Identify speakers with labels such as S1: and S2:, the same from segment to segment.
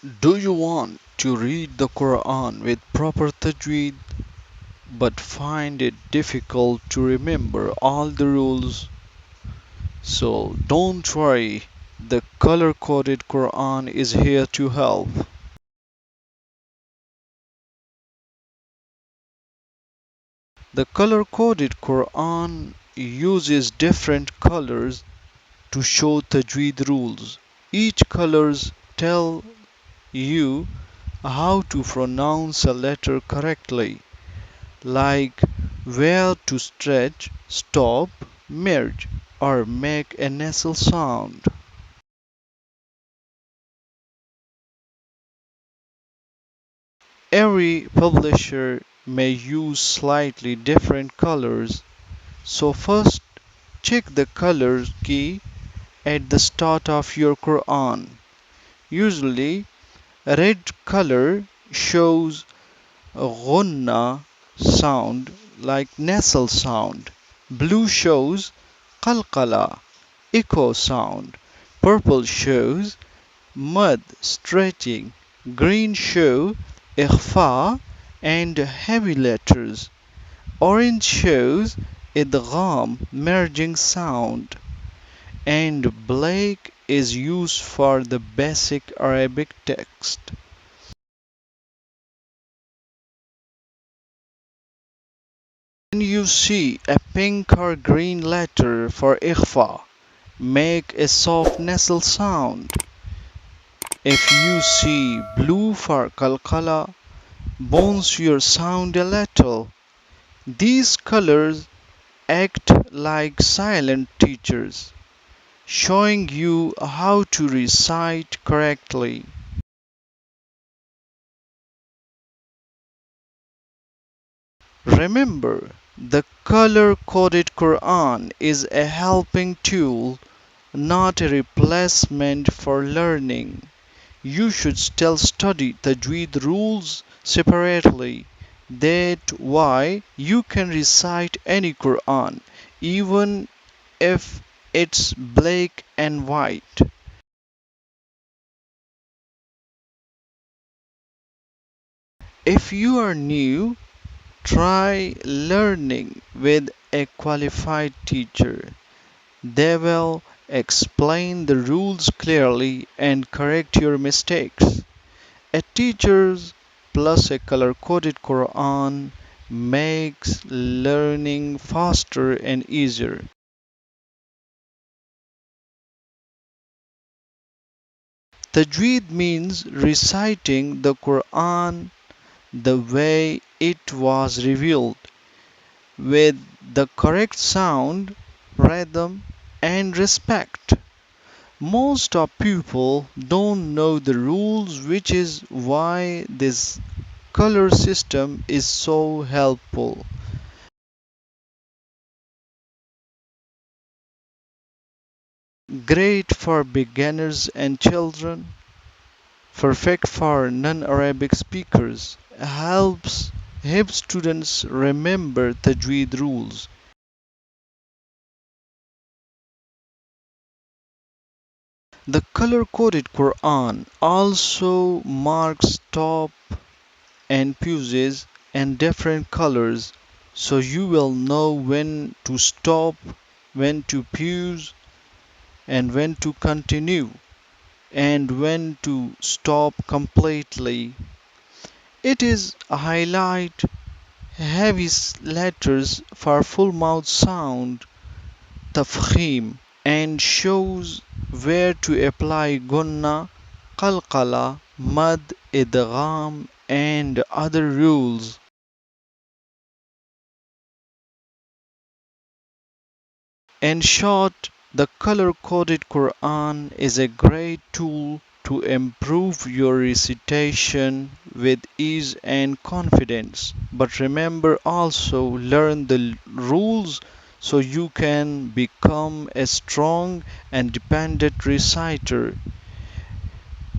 S1: Do you want to read the Quran with proper tajweed but find it difficult to remember all the rules? So don't worry, the color coded Quran is here to help. The color coded Quran uses different colors to show tajweed rules. Each colors tell you how to pronounce a letter correctly, like where to stretch, stop, merge, or make a nasal sound. Every publisher may use slightly different colors, so first check the color key at the start of your Quran. Usually, a red color shows a Ghunna sound like nasal sound. Blue shows qalqala, echo sound. Purple shows mud stretching. Green show Ikhfa and heavy letters. Orange shows Idgham merging sound. And black is used for the basic Arabic text. When you see a pink or green letter for Ikhfa, make a soft nasal sound. If you see blue for Qalqala, bounce your sound a little. These colors act like silent teachers, showing you how to recite correctly. Remember, the color coded Quran is a helping tool, not a replacement for learning. You should still study Tajweed rules separately. That why you can recite any Quran, even if it's black and white. If you are new, try learning with a qualified teacher. They will explain the rules clearly and correct your mistakes. A teacher plus a color coded Quran makes learning faster and easier. Tajweed means reciting the Quran the way it was revealed, with the correct sound, rhythm, and respect. Most of people don't know the rules, which is why this color system is so helpful. Great for beginners and children, perfect for non-Arabic speakers, helps students remember Tajweed rules. The color-coded Quran also marks top and pauses in different colors, so you will know when to stop, when to pause, and when to continue, and when to stop completely. It is highlight heavy letters for full mouth sound, tafkhim, and shows where to apply gunna, qalqala, mad, idgham, and other rules. In short, the color coded Quran is a great tool to improve your recitation with ease and confidence. But remember also learn the rules so you can become a strong and dependent reciter.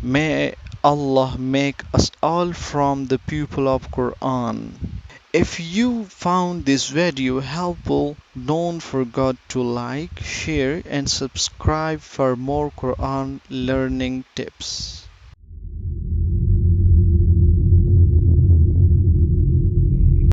S1: May Allah make us all from the people of Quran. If you found this video helpful, don't forget to like, share and subscribe for more Quran learning tips.